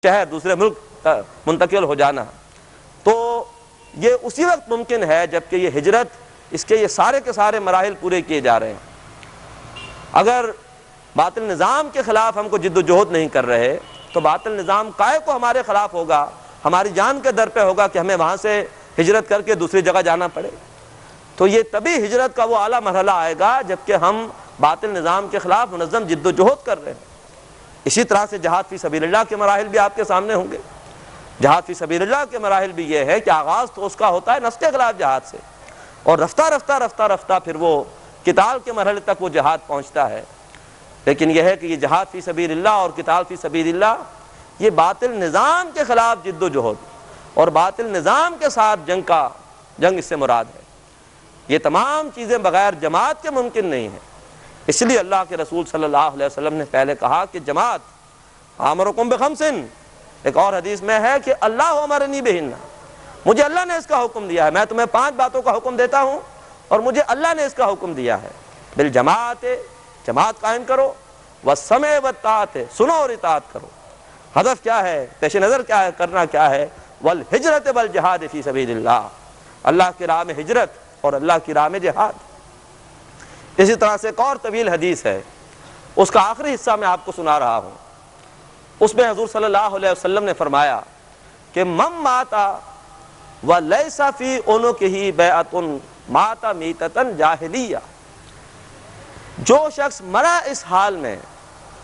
شہر دوسرے ملک منتقل ہو جانا، تو یہ اسی وقت ممکن ہے جبکہ یہ ہجرت، اس کے یہ سارے کے سارے مراحل پورے کیے جا رہے ہیں۔ اگر باطل نظام کے خلاف ہم کو جد و جہد نہیں کر رہے تو باطل نظام کائے کو ہمارے خلاف ہوگا، ہماری جان کے در پہ ہوگا کہ ہمیں وہاں سے ہجرت کر کے دوسری جگہ جانا پڑے۔ تو یہ تبھی ہجرت کا وہ اعلیٰ مرحلہ آئے گا جبکہ ہم باطل نظام کے خلاف منظم جد و جہد کر رہے ہیں۔ اسی طرح سے جہاد فی سبیل اللہ کے مراحل بھی آپ کے سامنے ہوں گے۔ جہاد فی سبیل اللہ کے مراحل بھی یہ ہے کہ آغاز تو اس کا ہوتا ہے نفس کے خلاف جہاد سے، اور رفتہ رفتہ پھر وہ قتال کے مرحلے تک وہ جہاد پہنچتا ہے۔ لیکن یہ ہے کہ یہ جہاد فی سبیل اللہ اور قتال فی سبیل اللہ یہ باطل نظام کے خلاف جد و جہد اور باطل نظام کے ساتھ جنگ اس سے مراد ہے۔ یہ تمام چیزیں بغیر جماعت کے ممکن نہیں ہیں۔ اس لیے اللہ کے رسول صلی اللہ علیہ وسلم نے پہلے کہا کہ جماعت آمرکم بخمسن، ایک اور حدیث میں ہے کہ اللہ امرنی بہن، مجھے اللہ نے اس کا حکم دیا ہے، میں تمہیں 5 باتوں کا حکم دیتا ہوں اور مجھے اللہ نے اس کا حکم دیا ہے۔ بالجماعت، جماعت قائم کرو، والسمع والطاعت، سنو اور اطاعت کرو۔ ہدف کیا ہے، پیش نظر کیا ہے، کرنا کیا ہے؟ والہجرت والجہاد فی سبیل اللہ، اللہ کی راہ میں ہجرت اور اللہ کی راہ میں جہاد۔ اسی طرح سے ایک اور طویل حدیث ہے، اس کا آخری حصہ میں آپ کو سنا رہا ہوں۔ اس میں حضور صلی اللہ علیہ وسلم نے فرمایا کہ من مات ولیس فی عنقہ بیعۃ مات میتۃ جاہلیہ، جو شخص مرا اس حال میں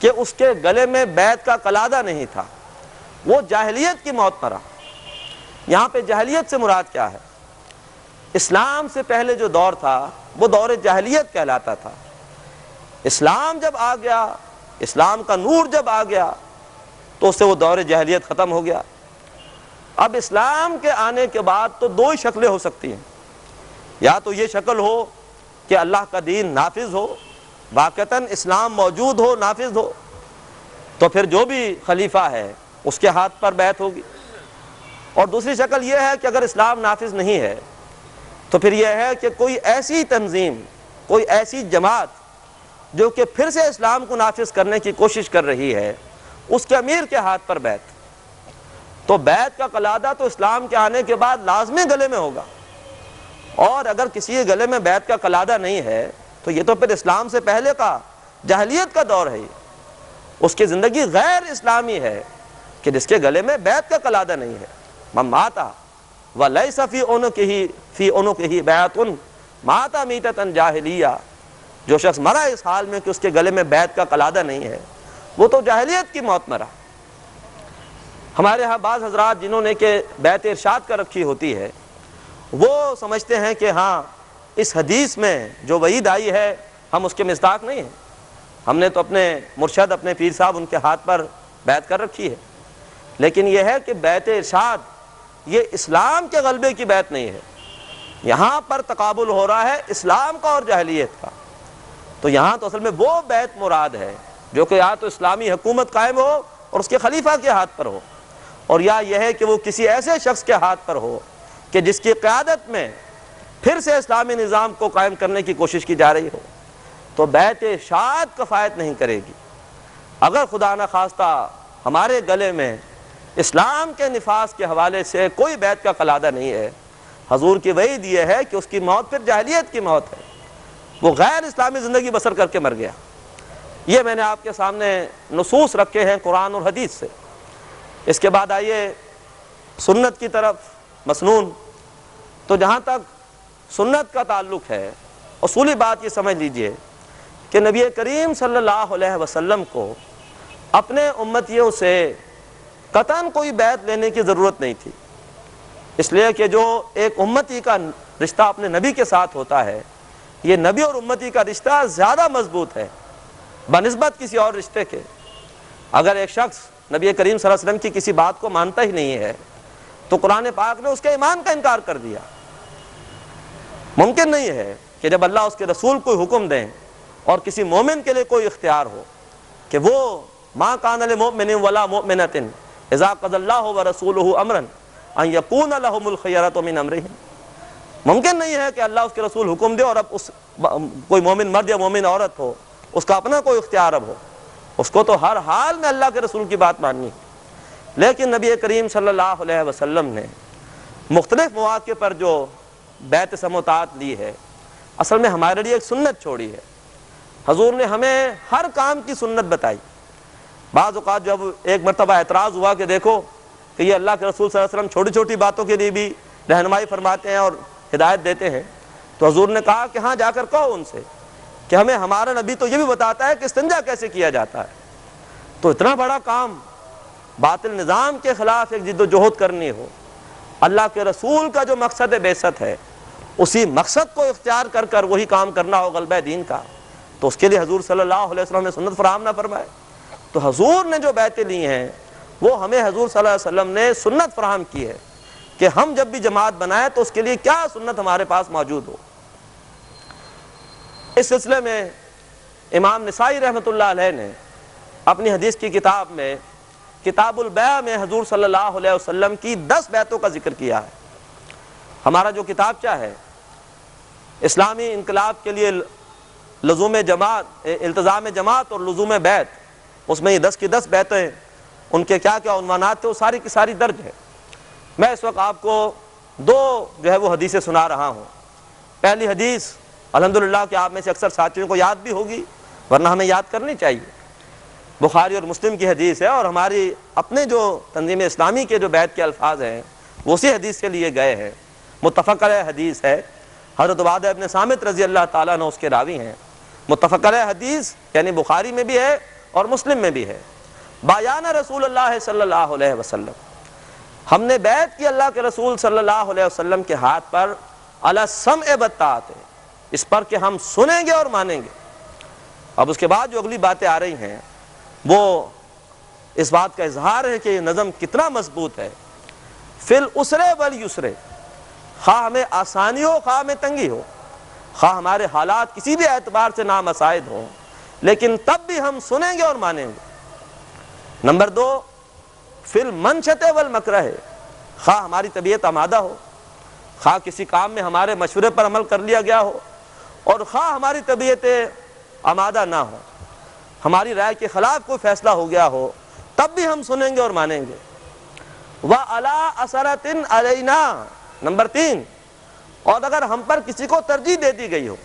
کہ اس کے گلے میں بیعت کا قلادہ نہیں تھا، وہ جاہلیت کی موت مرا۔ یہاں پہ جاہلیت سے مراد کیا ہے؟ اسلام سے پہلے جو دور تھا وہ دور جاہلیت کہلاتا تھا۔ اسلام جب آ گیا، اسلام کا نور جب آ گیا تو اس سے وہ دور جاہلیت ختم ہو گیا۔ اب اسلام کے آنے کے بعد تو 2 ہی شکلیں ہو سکتی ہیں، یا تو یہ شکل ہو کہ اللہ کا دین نافذ ہو، واقعتاً اسلام موجود ہو، نافذ ہو، تو پھر جو بھی خلیفہ ہے اس کے ہاتھ پر بیعت ہوگی۔ اور دوسری شکل یہ ہے کہ اگر اسلام نافذ نہیں ہے تو پھر یہ ہے کہ کوئی ایسی تنظیم، کوئی ایسی جماعت جو کہ پھر سے اسلام کو نافذ کرنے کی کوشش کر رہی ہے، اس کے امیر کے ہاتھ پر بیعت۔ تو بیعت کا قلادہ تو اسلام کے آنے کے بعد لازمی گلے میں ہوگا، اور اگر کسی کے گلے میں بیعت کا قلادہ نہیں ہے تو یہ تو پھر اسلام سے پہلے کا جاہلیت کا دور ہے، اس کی زندگی غیر اسلامی ہے کہ جس کے گلے میں بیعت کا قلادہ نہیں ہے۔ من مات ولیس فی عنقہ بیعۃ مات میتۃ جاہلیہ، جو شخص مرا اس حال میں کہ اس کے گلے میں بیعت کا قلادہ نہیں ہے، وہ تو جاہلیت کی موت مرا۔ ہمارے ہاں بعض حضرات جنہوں نے کہ بیعت ارشاد کر رکھی ہوتی ہے، وہ سمجھتے ہیں کہ ہاں اس حدیث میں جو وعید آئی ہے ہم اس کے مصداق نہیں ہیں، ہم نے تو اپنے مرشد، اپنے پیر صاحب، ان کے ہاتھ پر بیعت کر رکھی ہے۔ لیکن یہ ہے کہ بیعت ارشاد یہ اسلام کے غلبے کی بیعت نہیں ہے، یہاں پر تقابل ہو رہا ہے اسلام کا اور جاہلیت کا۔ تو یہاں تو اصل میں وہ بیعت مراد ہے جو کہ یا تو اسلامی حکومت قائم ہو اور اس کے خلیفہ کے ہاتھ پر ہو، اور یا یہ ہے کہ وہ کسی ایسے شخص کے ہاتھ پر ہو کہ جس کی قیادت میں پھر سے اسلامی نظام کو قائم کرنے کی کوشش کی جا رہی ہو۔ تو بیعت ارشاد کفایت نہیں کرے گی۔ اگر خدا نخواستہ ہمارے گلے میں اسلام کے نفاذ کے حوالے سے کوئی بیعت کا قلادہ نہیں ہے، حضور کی وعید یہ ہے کہ اس کی موت پھر جاہلیت کی موت ہے، وہ غیر اسلامی زندگی بسر کر کے مر گیا۔ یہ میں نے آپ کے سامنے نصوص رکھے ہیں قرآن اور حدیث سے۔ اس کے بعد آئیے سنت کی طرف، مسنون۔ تو جہاں تک سنت کا تعلق ہے، اصولی بات یہ سمجھ لیجئے کہ نبی کریم صلی اللہ علیہ وسلم کو اپنے امتیوں سے قطعاً کوئی بیعت لینے کی ضرورت نہیں تھی، اس لیے کہ جو ایک امتی کا رشتہ اپنے نبی کے ساتھ ہوتا ہے، یہ نبی اور امتی کا رشتہ زیادہ مضبوط ہے بنسبت کسی اور رشتے کے۔ اگر ایک شخص نبی کریم صلی اللہ علیہ وسلم کی کسی بات کو مانتا ہی نہیں ہے تو قرآن پاک نے اس کے ایمان کا انکار کر دیا۔ ممکن نہیں ہے کہ جب اللہ اس کے رسول کوئی حکم دیں اور کسی مومن کے لیے کوئی اختیار ہو کہ وہ ما کان للمؤمن ولا مؤمنۃ اذا قضى اللہ ورسولہ امرا ان یکون لهم الخیرۃ من امرہم۔ ممکن نہیں ہے کہ اللہ اس کے رسول حکم دے اور اب اس کوئی مومن مرد یا مومن عورت ہو، اس کا اپنا کوئی اختیار اب ہو، اس کو تو ہر حال میں اللہ کے رسول کی بات ماننی ہے۔ لیکن نبی کریم صلی اللہ علیہ وسلم نے مختلف مواقع پر جو بیعت سموطاعت لی ہے، اصل میں ہمارے لیے ایک سنت چھوڑی ہے۔ حضور نے ہمیں ہر کام کی سنت بتائی۔ بعض اوقات جب ایک مرتبہ اعتراض ہوا کہ دیکھو کہ یہ اللہ کے رسول صلی اللہ علیہ وسلم چھوٹی چھوٹی باتوں کے لیے بھی رہنمائی فرماتے ہیں اور ہدایت دیتے ہیں، تو حضور نے کہا کہ ہاں جا کر کہو ان سے کہ ہمیں ہمارا نبی تو یہ بھی بتاتا ہے کہ استنجا کیسے کیا جاتا ہے۔ تو اتنا بڑا کام، باطل نظام کے خلاف ایک جد و جہد کرنی ہو، اللہ کے رسول کا جو مقصد بعثت ہے اسی مقصد کو اختیار کر کر وہی کام کرنا ہو غلبہ دین کا، تو اس کے لیے حضور صلی اللہ علیہ وسلم نے سنت فراہم نہ فرمائے۔ تو حضور نے جو بیعتیں لی ہیں وہ ہمیں حضور صلی اللہ علیہ وسلم نے سنت فراہم کی ہے کہ ہم جب بھی جماعت بنائیں تو اس کے لیے کیا سنت ہمارے پاس موجود ہو۔ اس سلسلے میں امام نسائی رحمۃ اللہ علیہ نے اپنی حدیث کی کتاب میں کتاب البیع میں حضور صلی اللہ علیہ وسلم کی 10 بیعتوں کا ذکر کیا ہے۔ ہمارا جو کتابچہ ہے اسلامی انقلاب کے لیے لزوم جماعت، التزام جماعت اور لزوم بیعت، اس میں یہ 10 کی 10 بیعتیں، ان کے کیا کیا عنوانات تھے وہ ساری کی ساری درج ہے۔ میں اس وقت آپ کو 2 جو ہے وہ حدیثیں سنا رہا ہوں۔ پہلی حدیث الحمدللہ کہ آپ میں سے اکثر ساتھیوں کو یاد بھی ہوگی، ورنہ ہمیں یاد کرنی چاہیے، بخاری اور مسلم کی حدیث ہے، اور ہماری اپنے جو تنظیم اسلامی کے جو بیعت کے الفاظ ہیں وہ اسی حدیث سے لیے گئے ہیں، متفق علیہ حدیث ہے۔ حضرت عبادہ ابن صامت رضی اللہ تعالیٰ عنہ اس کے راوی ہیں۔ متفق علیہ حدیث یعنی بخاری میں بھی ہے اور مسلم میں بھی ہے۔ بایان رسول اللہ صلی اللہ علیہ وسلم، ہم نے بیعت کی اللہ کے رسول صلی اللہ علیہ وسلم کے ہاتھ پر علی السمع والطاعت، اس پر کہ ہم سنیں گے اور مانیں گے۔ اب اس کے بعد جو اگلی باتیں آ رہی ہیں وہ اس بات کا اظہار ہے کہ یہ نظم کتنا مضبوط ہے۔ فی العسر والیسر، خواہ ہمیں آسانی ہو خواہ ہمیں تنگی ہو، خواہ ہمارے حالات کسی بھی اعتبار سے نامساعد ہوں، لیکن تب بھی ہم سنیں گے اور مانیں گے۔ نمبر 2، فی المنشط والمکرہ، خواہ ہماری طبیعت آمادہ ہو، خواہ کسی کام میں ہمارے مشورے پر عمل کر لیا گیا ہو، اور خواہ ہماری طبیعت آمادہ نہ ہو، ہماری رائے کے خلاف کوئی فیصلہ ہو گیا ہو، تب بھی ہم سنیں گے اور مانیں گے۔ وَعَلَىٰ أَثَرَةٍ عَلَيْنَا، نمبر 3، اور اگر ہم پر کسی کو ترجیح دے دی گئی ہو،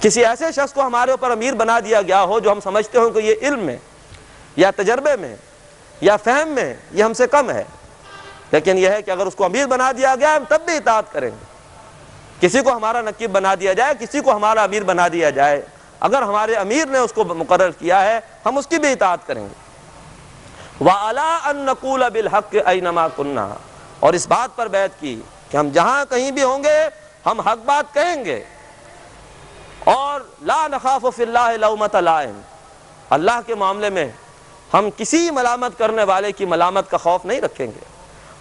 کسی ایسے شخص کو ہمارے اوپر امیر بنا دیا گیا ہو جو ہم سمجھتے ہوں کہ یہ علم میں یا تجربے میں یا فہم میں یہ ہم سے کم ہے، لیکن یہ ہے کہ اگر اس کو امیر بنا دیا گیا ہم تب بھی اطاعت کریں گے۔ کسی کو ہمارا نقیب بنا دیا جائے، کسی کو ہمارا امیر بنا دیا جائے، اگر ہمارے امیر نے اس کو مقرر کیا ہے ہم اس کی بھی اطاعت کریں گے۔ وَعَلَىٰ أَن نَّقُولَ بِالْحَقِّ أَيْنَمَا كُنَّا، اور اس بات پر بیعت کی کہ ہم جہاں کہیں بھی ہوں گے ہم حق بات کہیں گے، اور لا نخاف فی اللہ لومۃ لائم، اللہ کے معاملے میں ہم کسی ملامت کرنے والے کی ملامت کا خوف نہیں رکھیں گے،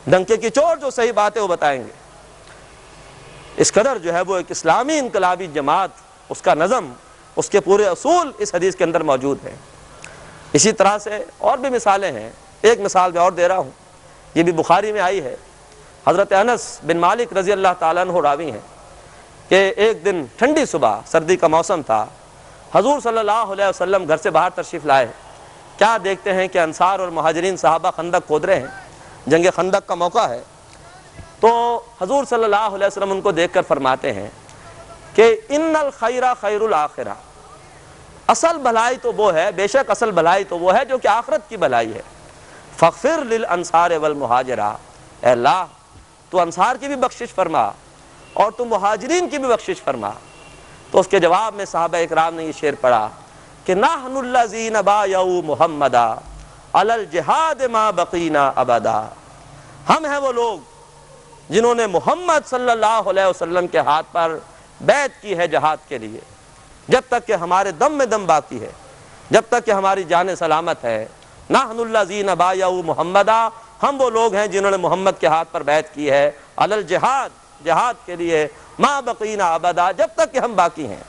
ڈنکے کی چوٹ جو صحیح بات ہے وہ بتائیں گے۔ اس قدر جو ہے وہ ایک اسلامی انقلابی جماعت، اس کا نظم، اس کے پورے اصول اس حدیث کے اندر موجود ہیں۔ اسی طرح سے اور بھی مثالیں ہیں، ایک مثال میں اور دے رہا ہوں، یہ بھی بخاری میں آئی ہے۔ حضرت انس بن مالک رضی اللہ تعالیٰ عنہ راوی ہیں کہ ایک دن ٹھنڈی صبح، سردی کا موسم تھا، حضور صلی اللہ علیہ وسلم گھر سے باہر تشریف لائے، کیا دیکھتے ہیں کہ انصار اور مہاجرین صحابہ خندق کھود رہے ہیں، جنگ خندق کا موقع ہے۔ تو حضور صلی اللہ علیہ وسلم ان کو دیکھ کر فرماتے ہیں کہ ان الخیر خیر الآخرہ، اصل بھلائی تو وہ ہے، بے شک اصل بھلائی تو وہ ہے جو کہ آخرت کی بھلائی ہے۔ فاغفر للانصار والمہاجرہ، اے اللہ تو انصار کی بھی بخشش فرما اور تو مہاجرین کی بھی بخشش فرما۔ تو اس کے جواب میں صحابہ اکرام نے یہ شعر پڑھا کہ نحن الذین بایعوا محمدا علی الجہاد ما بقینا ابدا، ہم ہیں وہ لوگ جنہوں نے محمد صلی اللہ علیہ وسلم کے ہاتھ پر بیعت کی ہے جہاد کے لیے، جب تک کہ ہمارے دم میں دم باقی ہے، جب تک کہ ہماری جان سلامت ہے۔ نحن الذین بایعوا محمدا، ہم وہ لوگ ہیں جنہوں نے محمد کے ہاتھ پر بیعت کی ہے، علی الجہاد، جہاد کے لیے، ما بقینا ابدا، جب تک کہ ہم باقی ہیں،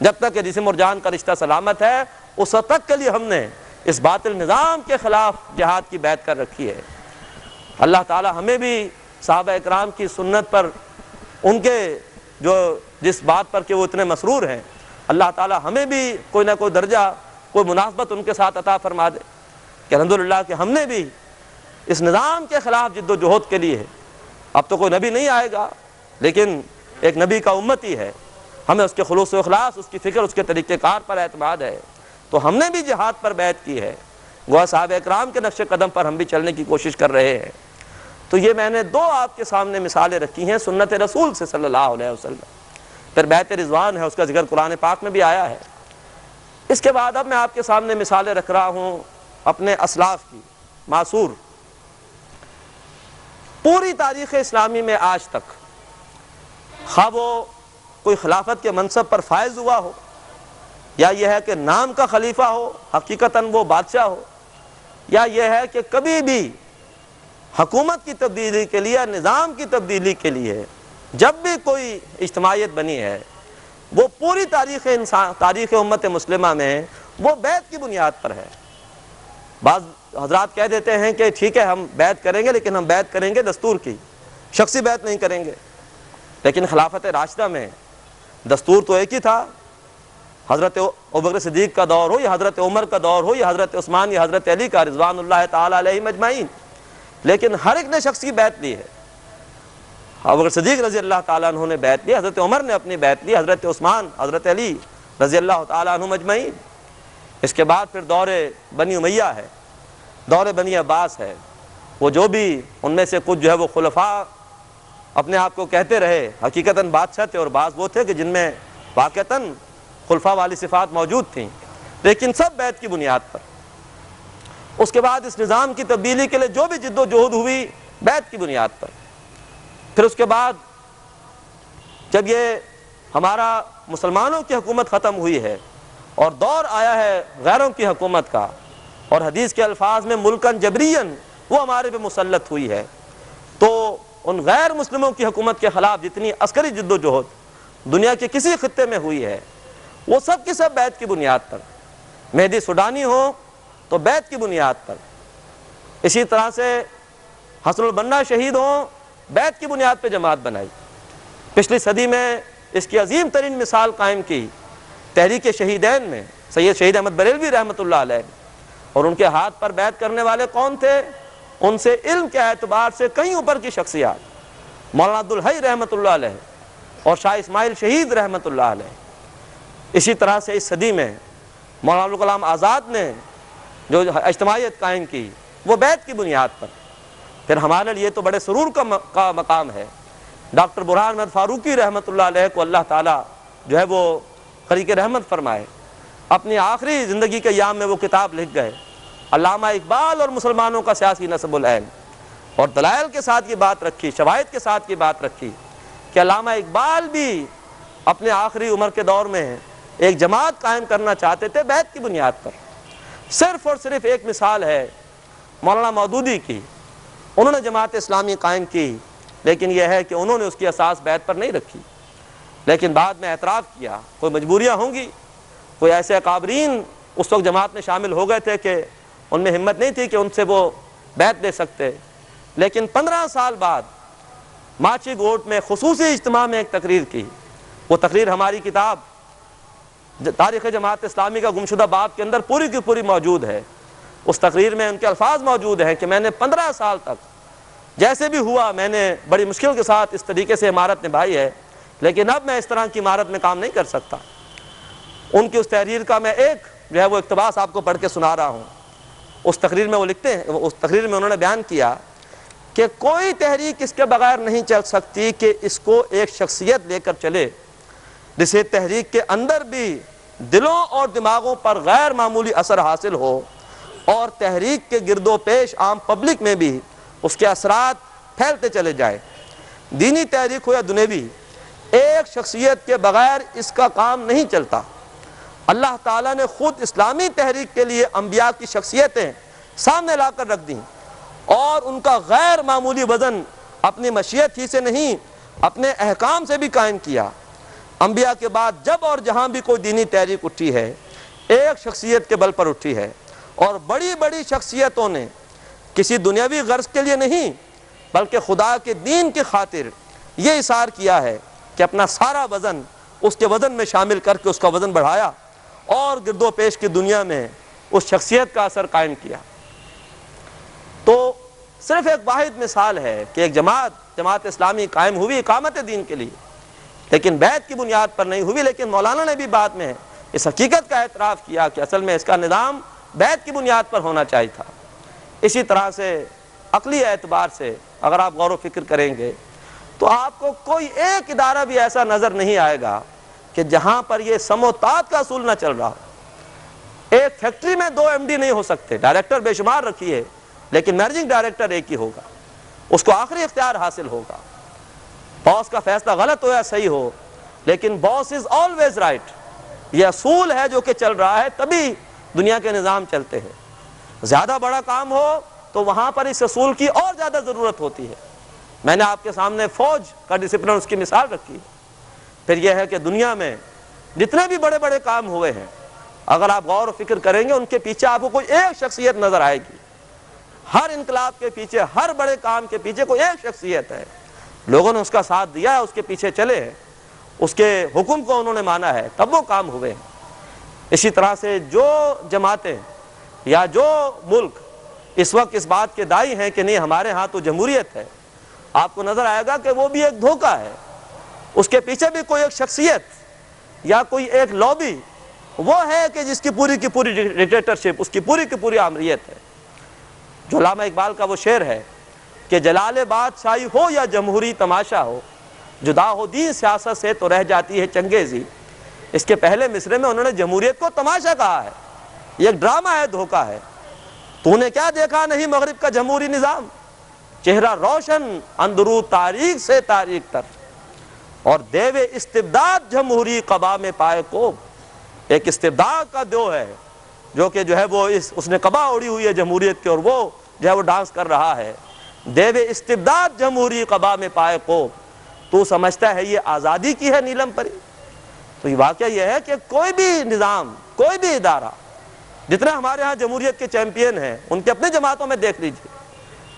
جب تک کہ جسم اور جان کا رشتہ سلامت ہے، اس وقت تک کے لیے ہم نے اس باطل نظام کے خلاف جہاد کی بیعت کر رکھی ہے۔ اللہ تعالی ہمیں بھی صحابہ اکرام کی سنت پر، ان کے جو جس بات پر کہ وہ اتنے مسرور ہیں، اللہ تعالی ہمیں بھی کوئی نہ کوئی درجہ، کوئی مناسبت ان کے ساتھ عطا فرما دے۔ کہ الحمدللہ کہ ہم نے بھی اس نظام کے خلاف جد و جہد کے لیے، اب تو کوئی نبی نہیں آئے گا لیکن ایک نبی کا امتی ہے، ہمیں اس کے خلوص و اخلاص، اس کی فکر، اس کے طریقہ کار پر اعتماد ہے، تو ہم نے بھی جہاد پر بیعت کی ہے، گویا صحابہ اکرام کے نقش قدم پر ہم بھی چلنے کی کوشش کر رہے ہیں۔ تو یہ میں نے دو آپ کے سامنے مثالیں رکھی ہیں سنت رسول سے صلی اللہ علیہ وسلم۔ پھر بیعت رضوان ہے، اس کا ذکر قرآن پاک میں بھی آیا ہے۔ اس کے بعد اب میں آپ کے سامنے مثالیں رکھ رہا ہوں اپنے اسلاف کی، معصور۔ پوری تاریخ اسلامی میں آج تک خواہ وہ کوئی خلافت کے منصب پر فائز ہوا ہو، یا یہ ہے کہ نام کا خلیفہ ہو حقیقتاً وہ بادشاہ ہو، یا یہ ہے کہ کبھی بھی حکومت کی تبدیلی کے لیے، نظام کی تبدیلی کے لیے جب بھی کوئی اجتماعیت بنی ہے، وہ پوری تاریخ امت مسلمہ میں وہ بیعت کی بنیاد پر ہے۔ بعض حضرات کہہ دیتے ہیں کہ ٹھیک ہے ہم بیعت کریں گے، لیکن ہم بیعت کریں گے دستور کی، شخصی بیعت نہیں کریں گے۔ لیکن خلافت راشدہ میں دستور تو ایک ہی تھا، حضرت ابوبکر صدیق کا دور ہو، یا حضرت عمر کا دور ہو، یا حضرت عثمان یا حضرت علی کا رضوان اللہ تعالیٰ علیہم اجمعین، لیکن ہر ایک نے شخصی بیعت لی ہے۔ ابوبکر صدیق رضی اللہ تعالیٰ عنہ نے بیعت لی، حضرت عمر نے اپنی بیعت لی، حضرت عثمان، حضرت علی رضی اللہ تعالیٰ عنہم اجمعین۔ اس کے بعد پھر دور بنی امیہ ہے، دور بنی عباس ہے، وہ جو بھی ان میں سے کچھ جو ہے وہ خلفاء اپنے آپ کو کہتے رہے، حقیقتاً بادشاہ تھے، اور بعض وہ تھے کہ جن میں واقعتاً خلفاء والی صفات موجود تھیں، لیکن سب بیعت کی بنیاد پر۔ اس کے بعد اس نظام کی تبدیلی کے لیے جو بھی جد و جہد ہوئی، بیعت کی بنیاد پر۔ پھر اس کے بعد جب یہ ہمارا مسلمانوں کی حکومت ختم ہوئی ہے اور دور آیا ہے غیروں کی حکومت کا، اور حدیث کے الفاظ میں ملکن جبرین وہ ہمارے پہ مسلط ہوئی ہے، تو ان غیر مسلموں کی حکومت کے خلاف جتنی عسکری جد و جہد دنیا کے کسی خطے میں ہوئی ہے، وہ سب کی سب بیعت کی بنیاد پر۔ مہدی سوڈانی ہو تو بیعت کی بنیاد پر، اسی طرح سے حسن البنا شہید ہوں، بیعت کی بنیاد پہ جماعت بنائی۔ پچھلی صدی میں اس کی عظیم ترین مثال قائم کی تحریک شہیدین میں سید شہید احمد بریلوی رحمۃ اللہ علیہ، اور ان کے ہاتھ پر بیعت کرنے والے کون تھے؟ ان سے علم کے اعتبار سے کہیں اوپر کی شخصیات، مولانا عبدالحی رحمۃ اللہ علیہ اور شاہ اسماعیل شہید رحمۃ اللہ علیہ۔ اسی طرح سے اس صدی میں مولانا ابوالکلام آزاد نے جو اجتماعیت قائم کی، وہ بیعت کی بنیاد پر۔ پھر ہمارے لیے تو بڑے سرور کا مقام ہے، ڈاکٹر برہان احمد فاروقی رحمۃ اللہ علیہ کو اللہ تعالیٰ جو ہے وہ قریق رحمت فرمائے، اپنی آخری زندگی کے ایام میں وہ کتاب لکھ گئے، علامہ اقبال اور مسلمانوں کا سیاسی نصب العین، اور دلائل کے ساتھ یہ بات رکھی، شواہد کے ساتھ یہ بات رکھی کہ علامہ اقبال بھی اپنے آخری عمر کے دور میں ایک جماعت قائم کرنا چاہتے تھے بیعت کی بنیاد پر۔ صرف اور صرف ایک مثال ہے مولانا مودودی کی، انہوں نے جماعت اسلامی قائم کی، لیکن یہ ہے کہ انہوں نے اس کی اساس بیعت پر نہیں رکھی، لیکن بعد میں اعتراف کیا۔ کوئی مجبوریاں ہوں گی، کوئی ایسے اکابرین اس وقت جماعت میں شامل ہو گئے تھے کہ ان میں ہمت نہیں تھی کہ ان سے وہ بیعت دے سکتے، لیکن 15 سال بعد ماچی گوٹ میں خصوصی اجتماع میں ایک تقریر کی۔ وہ تقریر ہماری کتاب تاریخ جماعت اسلامی کا گمشدہ باب کے اندر پوری کی پوری موجود ہے۔ اس تقریر میں ان کے الفاظ موجود ہیں کہ میں نے 15 سال تک جیسے بھی ہوا میں نے بڑی مشکل کے ساتھ اس طریقے سے عمارت نبھائی ہے، لیکن اب میں اس طرح کی عمارت میں کام نہیں کر سکتا۔ ان کی اس تحریر کا میں ایک جو ہے وہ اقتباس آپ کو پڑھ کے سنا رہا ہوں۔ اس تقریر میں وہ لکھتے ہیں، اس تقریر میں انہوں نے بیان کیا کہ کوئی تحریک اس کے بغیر نہیں چل سکتی کہ اس کو ایک شخصیت لے کر چلے، جسے تحریک کے اندر بھی دلوں اور دماغوں پر غیر معمولی اثر حاصل ہو، اور تحریک کے گرد و پیش عام پبلک میں بھی اس کے اثرات پھیلتے چلے جائیں۔ دینی تحریک ہو یا دنیوی، ایک شخصیت کے بغیر اس کا کام نہیں چلتا۔ اللہ تعالیٰ نے خود اسلامی تحریک کے لیے انبیاء کی شخصیتیں سامنے لا کر رکھ دیں، اور ان کا غیر معمولی وزن اپنی مشیت ہی سے نہیں، اپنے احکام سے بھی قائم کیا۔ انبیاء کے بعد جب اور جہاں بھی کوئی دینی تحریک اٹھی ہے، ایک شخصیت کے بل پر اٹھی ہے، اور بڑی بڑی شخصیتوں نے کسی دنیاوی غرض کے لیے نہیں بلکہ خدا کے دین کی خاطر یہ اصرار کیا ہے کہ اپنا سارا وزن اس کے وزن میں شامل کر کے اس کا وزن بڑھایا، اور گرد و پیش کی دنیا میں اس شخصیت کا اثر قائم کیا۔ صرف ایک واحد مثال ہے کہ ایک جماعت اسلامی قائم ہوئی اقامت دین کے لیے، لیکن بیعت کی بنیاد پر نہیں ہوئی، لیکن مولانا نے بھی بعد میں اس حقیقت کا اعتراف کیا کہ اصل میں اس کا نظام بیعت کی بنیاد پر ہونا چاہیے تھا۔ اسی طرح سے عقلی اعتبار سے اگر آپ غور و فکر کریں گے تو آپ کو کوئی ایک ادارہ بھی ایسا نظر نہیں آئے گا کہ جہاں پر یہ سم و تعت کا اصول نہ چل رہا ہو۔ ایک فیکٹری میں 2 MD نہیں ہو سکتے، ڈائریکٹر بے شمار رکھیے لیکن مینیجنگ ڈائریکٹر ایک ہی ہوگا، اس کو آخری اختیار حاصل ہوگا۔ باس کا فیصلہ غلط ہو یا صحیح ہو، لیکن باس از آلویز رائٹ، یہ اصول ہے جو کہ چل رہا ہے، تبھی دنیا کے نظام چلتے ہیں۔ زیادہ بڑا کام ہو تو وہاں پر اس اصول کی اور زیادہ ضرورت ہوتی ہے۔ میں نے آپ کے سامنے فوج کا ڈسپلن اس کی مثال رکھی۔ پھر یہ ہے کہ دنیا میں جتنے بھی بڑے بڑے کام ہوئے ہیں، اگر آپ غور و فکر کریں گے ان کے پیچھے آپ کو کوئی ایک شخصیت نظر آئے گی۔ ہر انقلاب کے پیچھے، ہر بڑے کام کے پیچھے کوئی ایک شخصیت ہے، لوگوں نے اس کا ساتھ دیا ہے، اس کے پیچھے چلے ہیں، اس کے حکم کو انہوں نے مانا ہے، تب وہ کام ہوئے ہیں۔ اسی طرح سے جو جماعتیں یا جو ملک اس وقت اس بات کے دائی ہیں کہ نہیں ہمارے ہاں تو جمہوریت ہے، آپ کو نظر آئے گا کہ وہ بھی ایک دھوکہ ہے، اس کے پیچھے بھی کوئی ایک شخصیت یا کوئی ایک لابی وہ ہے کہ جس کی پوری ڈکٹیٹرشپ، اس کی پوری آمریت ہے۔ جو علامہ اقبال کا وہ شعر ہے کہ جلال بادشاہی ہو یا جمہوری تماشا ہو، جدا ہو دین سیاست سے تو رہ جاتی ہے چنگیزی، اس کے پہلے مصرے میں انہوں نے جمہوریت کو تماشا کہا ہے، یہ ایک ڈرامہ ہے، دھوکہ ہے۔ تو نے کیا دیکھا نہیں مغرب کا جمہوری نظام، چہرہ روشن اندرو تاریخ سے تاریخ تر، اور دیو استبداد جمہوری قبا میں پائے کو، ایک استبداد کا دیو ہے جو کہ جو ہے وہ اس نے قبا اڑی ہوئی ہے جمہوریت کے، اور وہ جو ہے وہ ڈانس کر رہا ہے۔ دیو استبداد جمہوری قبا میں پائے کو، تو سمجھتا ہے یہ آزادی کی ہے نیلم پری۔ تو یہ واقعہ یہ ہے کہ کوئی بھی نظام، کوئی بھی ادارہ، جتنے ہمارے ہاں جمہوریت کے چیمپئن ہیں ان کے اپنی جماعتوں میں دیکھ لیجئے،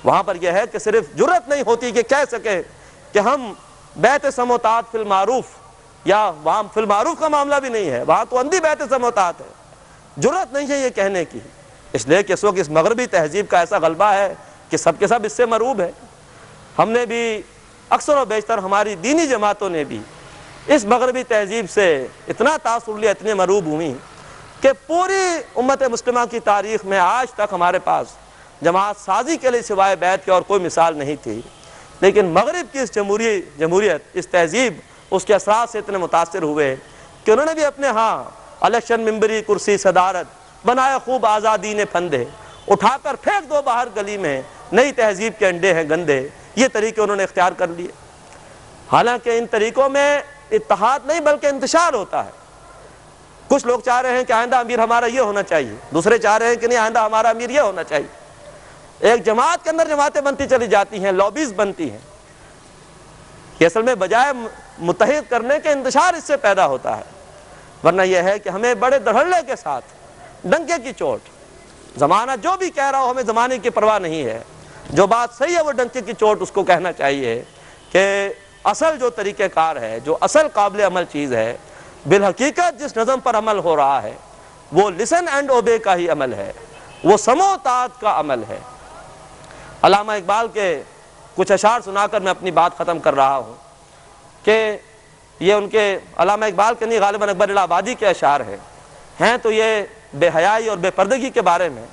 وہاں پر یہ ہے کہ صرف جرت نہیں ہوتی کہ کہہ سکے کہ ہم بیعت سموتات فی المعروف، یا وہاں فی المعروف کا معاملہ بھی نہیں ہے، وہاں تو اندھی بیعت سموتات ہے، جرت نہیں ہے یہ کہنے کی، اس لیے کہ اس وقت اس مغربی تہذیب کا ایسا غلبہ ہے کہ سب کے سب اس سے مرعوب ہے۔ ہم نے بھی اکثر و بیشتر ہماری دینی جماعتوں نے بھی اس مغربی تہذیب سے اتنا تاثر لیا، اتنے مرعوب ہوئی کہ پوری امت مسلمہ کی تاریخ میں آج تک ہمارے پاس جماعت سازی کے لیے سوائے بیعت کے اور کوئی مثال نہیں تھی، لیکن مغرب کی اس جمہوریت، اس تہذیب، اس کے اثرات سے اتنے متاثر ہوئے کہ انہوں نے بھی اپنے ہاں الیکشن، ممبری، کرسی، صدارت بنایا خوب آزادی نے پھندے، اٹھا کر پھینک دو باہر گلی میں، نئی تہذیب کے انڈے ہیں گندے، یہ طریقے انہوں نے اختیار کر لیے۔ حالانکہ ان طریقوں میں اتحاد نہیں بلکہ انتشار ہوتا ہے۔ کچھ لوگ چاہ رہے ہیں کہ آئندہ امیر ہمارا یہ ہونا چاہیے، دوسرے چاہ رہے ہیں کہ نہیں آئندہ ہمارا امیر یہ ہونا چاہیے۔ ایک جماعت کے اندر جماعتیں بنتی چلی جاتی ہیں، لابیز بنتی ہیں، کہ اصل میں بجائے متحد کرنے کے انتشار اس سے پیدا ہوتا ہے۔ ورنہ یہ ہے کہ ہمیں بڑے دھڑلے کے ساتھ، ڈنکے کی چوٹ، زمانہ جو بھی کہہ رہا ہو ہمیں زمانے کی پرواہ نہیں ہے، جو بات صحیح ہے وہ ڈنکے کی چوٹ اس کو کہنا چاہیے کہ اصل جو طریقہ کار ہے، جو اصل قابل عمل چیز ہے، بالحقیقت جس نظم پر عمل ہو رہا ہے وہ لسن اینڈ اوبے کا ہی عمل ہے، وہ سمو طاعت کا عمل ہے۔ علامہ اقبال کے کچھ اشعار سنا کر میں اپنی بات ختم کر رہا ہوں کہ یہ ان کے علامہ اقبال کے نہیں غالباً اکبر الہ آبادی کے اشعار ہیں تو یہ بے حیائی اور بے پردگی کے بارے میں،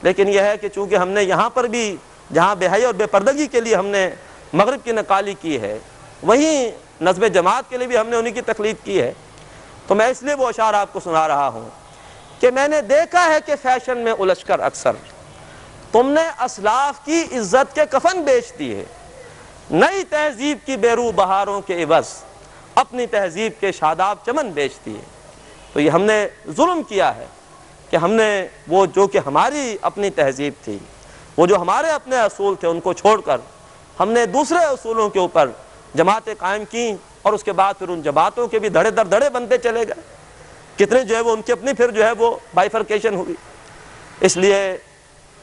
لیکن یہ ہے کہ چونکہ ہم نے یہاں پر بھی جہاں بے حیائی اور بے پردگی کے لیے ہم نے مغرب کی نقالی کی ہے، وہیں نظم جماعت کے لیے بھی ہم نے انہی کی تقلید کی ہے۔ تو میں اس لیے وہ اشعار آپ کو سنا رہا ہوں کہ میں نے دیکھا ہے کہ فیشن میں الجھ کر اکثر تم نے اسلاف کی عزت کے کفن بیچ دیے، نئی تہذیب کی بیرو بہاروں کے عوض اپنی تہذیب کے شاداب چمن بیچ دیے۔ تو یہ ہم نے ظلم کیا ہے کہ ہم نے وہ جو کہ ہماری اپنی تہذیب تھی، وہ جو ہمارے اپنے اصول تھے، ان کو چھوڑ کر ہم نے دوسرے اصولوں کے اوپر جماعتیں قائم کیں، اور اس کے بعد پھر ان جماعتوں کے بھی دھڑے در دھڑے بنتے چلے گئے، کتنے جو ہے وہ ان کی اپنی پھر جو ہے وہ بائیفرکیشن ہوئی۔ اس لیے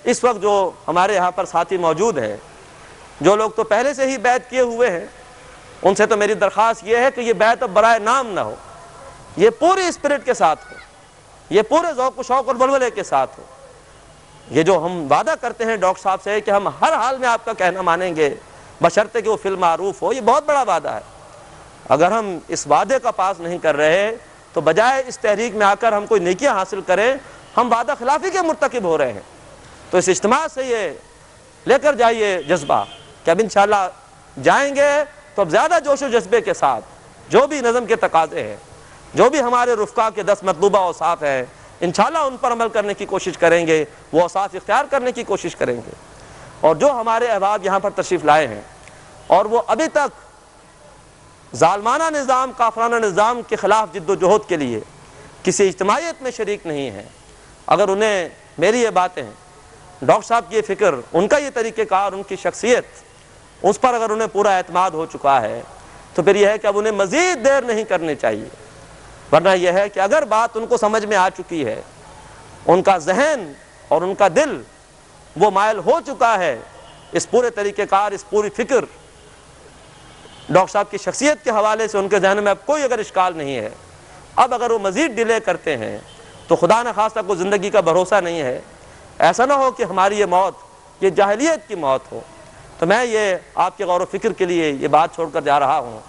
اس وقت جو ہمارے یہاں پر ساتھی موجود ہیں، جو لوگ تو پہلے سے ہی بیعت کیے ہوئے ہیں، ان سے تو میری درخواست یہ ہے کہ یہ بیعت اب برائے نام نہ ہو، یہ پوری اسپرٹ کے ساتھ ہو، یہ پورے ذوق و شوق اور ولولے کے ساتھ ہو۔ یہ جو ہم وعدہ کرتے ہیں ڈاکٹر صاحب سے کہ ہم ہر حال میں آپ کا کہنا مانیں گے بشرطے کہ وہ فی المعروف ہو، یہ بہت بڑا وعدہ ہے۔ اگر ہم اس وعدے کا پاس نہیں کر رہے تو بجائے اس تحریک میں آ کر ہم کوئی نیکیاں حاصل کریں، ہم وعدہ خلافی کے مرتکب ہو رہے ہیں۔ تو اس اجتماع سے یہ لے کر جائیے جذبہ کہ اب انشاءاللہ جائیں گے تو اب زیادہ جوش و جذبے کے ساتھ جو بھی نظم کے تقاضے ہیں، جو بھی ہمارے رفقا کے 10 مطلوبہ اوصاف ہیں، انشاءاللہ ان پر عمل کرنے کی کوشش کریں گے، وہ اوصاف اختیار کرنے کی کوشش کریں گے۔ اور جو ہمارے احباب یہاں پر تشریف لائے ہیں اور وہ ابھی تک ظالمانہ نظام، کافرانہ نظام کے خلاف جد و جہد کے لیے کسی اجتماعیت میں شریک نہیں ہیں، اگر انہیں میری یہ باتیں، ڈاکٹر صاحب کی یہ فکر، ان کا یہ طریقہ کار، ان کی شخصیت، اس پر اگر انہیں پورا اعتماد ہو چکا ہے تو پھر یہ ہے کہ اب انہیں مزید دیر نہیں کرنی چاہیے، ورنہ یہ ہے کہ اگر بات ان کو سمجھ میں آ چکی ہے، ان کا ذہن اور ان کا دل وہ مائل ہو چکا ہے اس پورے طریقہ کار، اس پوری فکر، ڈاکٹر صاحب کی شخصیت کے حوالے سے ان کے ذہن میں اب کوئی اگر اشکال نہیں ہے، اب اگر وہ مزید ڈیلے کرتے ہیں تو خدا نہ خواستہ کو زندگی کا بھروسہ نہیں ہے، ایسا نہ ہو کہ ہماری یہ موت یہ جاہلیت کی موت ہو۔ تو میں یہ آپ کے غور و فکر کے لیے یہ بات چھوڑ کر جا رہا ہوں